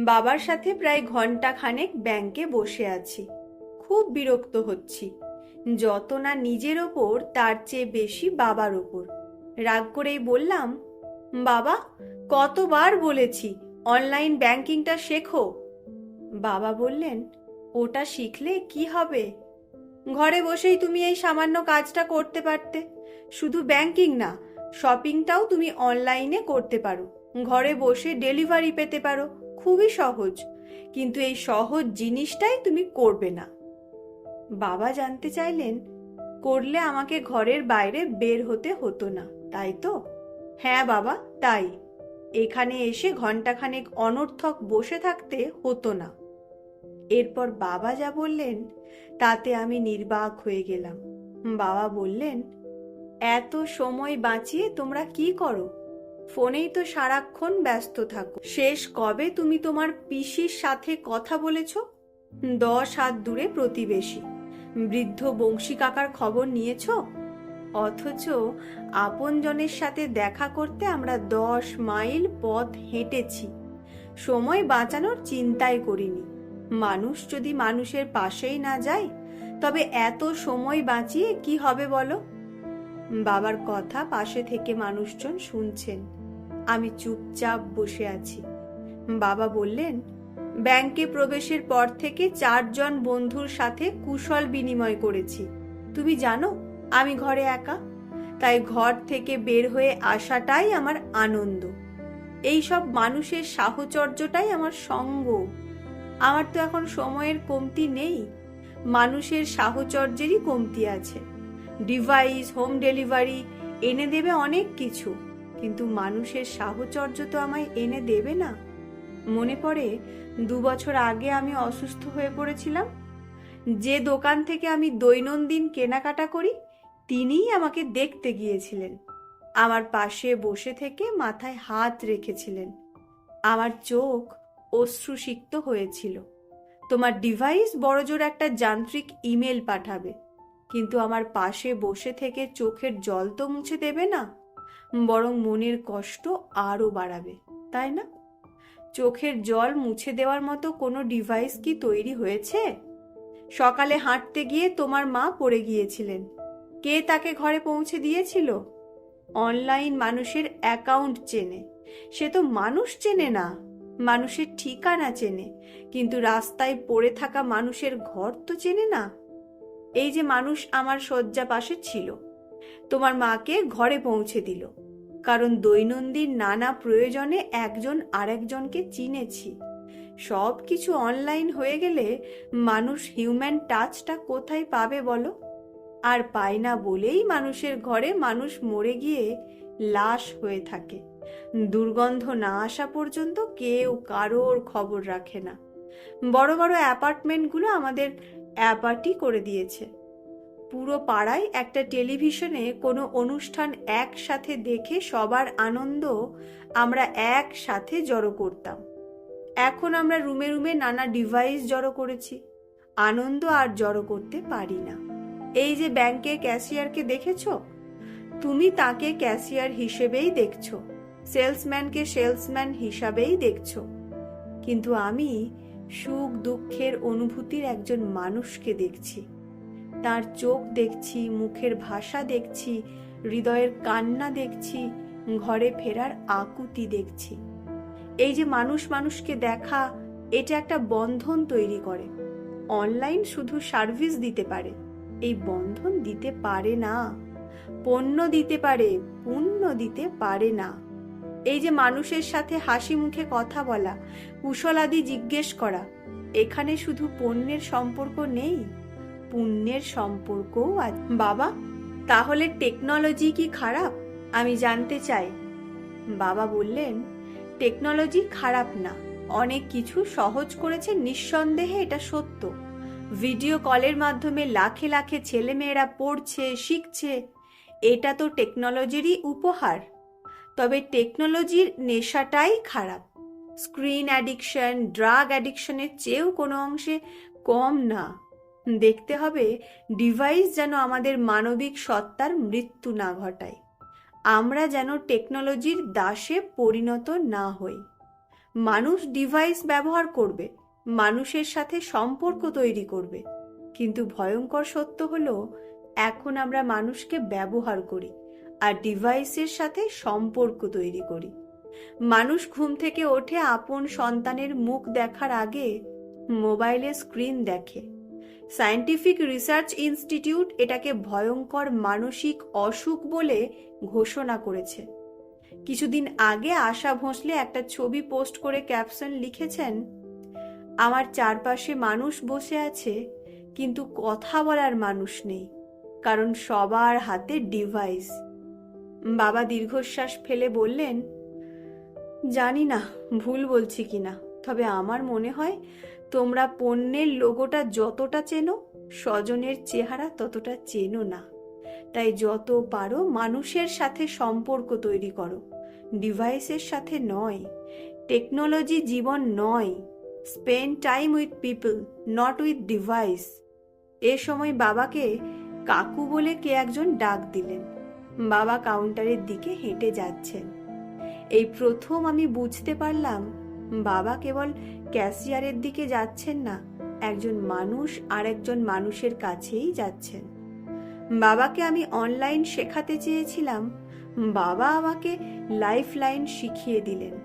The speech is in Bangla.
বাবার সাথে প্রায় ঘন্টা খানেক ব্যাংকে বসে আছি। খুব বিরক্ত হচ্ছি। যত না নিজের ওপর তার চেয়ে বেশি বাবার ওপর। রাগ করেই বললাম, বাবা, কতবার বলেছি অনলাইন ব্যাংকিংটা শেখো। বাবা বললেন, ওটা শিখলে কি হবে? ঘরে বসেই তুমি এই সামান্য কাজটা করতে পারতে। শুধু ব্যাংকিং না, শপিংটাও তুমি অনলাইনে করতে পারো। ঘরে বসে ডেলিভারি পেতে পারো। খুবই সহজ। কিন্তু এই সহজ জিনিসটাই তুমি করবে না। বাবা জানতে চাইলেন, করলে আমাকে ঘরের বাইরে বের হতে হতো না, তাই তো? হ্যাঁ বাবা, তাই। এখানে এসে ঘন্টাখানেক অনর্থক বসে থাকতে হতো না। এরপর বাবা যা বললেন তাতে আমি নির্বাক হয়ে গেলাম। বাবা বললেন, এত সময় বাঁচিয়ে তোমরা কি করো? ফোনেই তো সারাক্ষণ ব্যস্ত থাকো। শেষ কবে তুমি তোমার পিসির সাথে কথা বলেছ? 10 হাত দূরে প্রতিবেশী বৃদ্ধ বংশী কাকার খবর নিয়েছ? অথচ আপনজনের সাথে দেখা করতে আমরা 10 মাইল পথ হেঁটেছি। সময় বাঁচানোর চিন্তাই করিনি। মানুষ যদি মানুষের পাশেই না যায়, তবে এত সময় বাঁচিয়ে কি হবে বলো? বাবার কথা পাশে থেকে মানুষজন শুনছেন। আমি চুপচাপ বসে আছি। বাবা বললেন, ব্যাংকে প্রবেশের পর থেকে 4 জন বন্ধুর সাথে কুশল বিনিময় করেছি। তুমি জানো, আমি ঘরে একা। তাই ঘর থেকে বের হয়ে আসাটাই আমার আনন্দ। এই সব মানুষের সাহচর্যটাই আমার সঙ্গ। আমার তো এখন সময়ের কমতি নেই, মানুষের সাহচর্যেরই কমতি আছে। ডিভাইস, হোম ডেলিভারি এনে দেবে অনেক কিছু, কিন্তু মানুষের সাহচর্য তো আমায় এনে দেবে না। মনে পড়ে 2 বছর আগে আমি অসুস্থ হয়ে পড়েছিলাম। যে দোকান থেকে আমি দৈনন্দিন কেনাকাটা করি, তিনিই আমাকে দেখতে গিয়েছিলেন। আমার পাশে বসে থেকে মাথায় হাত রেখেছিলেন। আমার চোখ অশ্রুসিক্ত হয়েছিল। তোমার ডিভাইস বড়জোর একটা যান্ত্রিক ইমেল পাঠাবে, কিন্তু আমার পাশে বসে থেকে চোখের জল তো মুছে দেবে না, বরং মনের কষ্ট আরো বাড়াবে, তাই না? চোখের জল মুছে দেওয়ার মতো কোনো ডিভাইস কি তৈরি হয়েছে? সকালে হাঁটতে গিয়ে তোমার মা পড়ে গিয়েছিলেন। কে তাকে ঘরে পৌঁছে দিয়েছিল? অনলাইন মানুষের অ্যাকাউন্ট চেনে, সে তো মানুষ চেনে না। মানুষের ঠিকানা চেনে, কিন্তু রাস্তায় পড়ে থাকা মানুষের ঘর তো চেনে না। এই যে মানুষ আমার শয্যা পাশে ছিল, তোমার মাকে ঘরে পৌঁছে দিল, কারণ দৈনন্দিন নানা প্রয়োজনে একজন আরেকজনকে চিনেছি। সব কিছু অনলাইন হয়ে গেলে মানুষ হিউম্যান টাচটা কোথায় পাবে বলো? আর পায় না বলেই মানুষের ঘরে মানুষ মরে গিয়ে লাশ হয়ে থাকে। দুর্গন্ধ না আসা পর্যন্ত কেউ কারোর খবর রাখে না। বড় বড় অ্যাপার্টমেন্টগুলো আমাদের অ্যাপার্টি করে দিয়েছে। পুরো পাড়ায় একটা টেলিভিশনে কোনো অনুষ্ঠান একসাথে দেখে সবার আনন্দ আমরা একসাথে জড়ো করতাম। এখন আমরা রুমে রুমে নানা ডিভাইস জড়ো করেছি, আনন্দ আর জড়ো করতে পারি না। এই যে ব্যাংকে ক্যাশিয়ারকে দেখেছো, তুমি তাকে ক্যাশিয়ার হিসেবেই দেখছো, সেলসম্যানকে সেলসম্যান হিসাবেই দেখছো, কিন্তু আমি সুখ দুঃখের অনুভূতির একজন মানুষকে দেখছি। তার চোখ দেখছি, মুখের ভাষা দেখছি, হৃদয়ের কান্না দেখছি, ঘরে ফেরার আকুতি দেখছি। এই যে মানুষ মানুষকে দেখা, এটা একটা বন্ধন তৈরি করে। অনলাইন শুধু সার্ভিস দিতে পারে, এই বন্ধন দিতে পারে না। পণ্য দিতে পারে, পুণ্য দিতে পারে না। এই যে মানুষের সাথে হাসি মুখে কথা বলা, কুশলাদি জিজ্ঞেস করা, এখানে শুধু পণ্যের সম্পর্ক নেই, পুণ্যের সম্পর্কও আছে। বাবা, তাহলে টেকনোলজি কি খারাপ? আমি জানতে চাই। বাবা বললেন, টেকনোলজি খারাপ না, অনেক কিছু সহজ করেছে, নিঃসন্দেহে এটা সত্য। ভিডিও কলের মাধ্যমে লাখে লাখে ছেলেমেয়েরা পড়ছে, শিখছে, এটা তো টেকনোলজিরই উপহার। তবে টেকনোলজির নেশাটাই খারাপ। স্ক্রিন অ্যাডিকশন ড্রাগ অ্যাডিকশনের চেয়েও কোনো অংশে কম না। দেখতে হবে ডিভাইস যেন আমাদের মানবিক সত্তার মৃত্যু না ঘটায়। আমরা যেন টেকনোলজির দাসে পরিণত না হই। মানুষ ডিভাইস ব্যবহার করবে, মানুষের সাথে সম্পর্ক তৈরি করবে, কিন্তু ভয়ঙ্কর সত্য হলো এখন আমরা মানুষকে ব্যবহার করি আর ডিভাইসের সাথে সম্পর্ক তৈরি করি। মানুষ ঘুম থেকে ওঠে আপন সন্তানের মুখ দেখার আগে মোবাইলে স্ক্রিন দেখে। সায়েন্টিফিক রিসার্চ ইনস্টিটিউট এটাকে ভয়ঙ্কর মানসিক অসুখ বলে ঘোষণা করেছে। কিছুদিন আগে আশা ভোঁসলে একটা ছবি পোস্ট করে ক্যাপশন লিখেছেন, আমার চারপাশে মানুষ বসে আছে কিন্তু কথা বলার মানুষ নেই, কারণ সবার হাতে ডিভাইস। বাবা দীর্ঘশ্বাস ফেলে বললেন, জানি না ভুল বলছি কিনা, তবে আমার মনে হয় তোমরা পণ্যের লোগোটা যতটা চেনো, স্বজনের চেহারা ততটা চেনো না। তাই যত পারো মানুষের সাথে সম্পর্ক তৈরি করো, ডিভাইসের সাথে নয়। টেকনোলজি জীবন নয়। Spend time with people, not with device. এ সময় বাবাকে কাকু বলে কে একজন ডাক দিলেন। বাবা কাউন্টারের দিকে হেঁটে যাচ্ছেন। এই প্রথম আমি বুঝতে পারলাম বাবা কেবল ক্যাশিয়ারের দিকে যাচ্ছেন না, একজন মানুষ আর একজন মানুষের কাছেই যাচ্ছেন। বাবাকে আমি অনলাইন শেখাতে চেয়েছিলাম, বাবা আমাকে লাইফ লাইন শিখিয়ে দিলেন।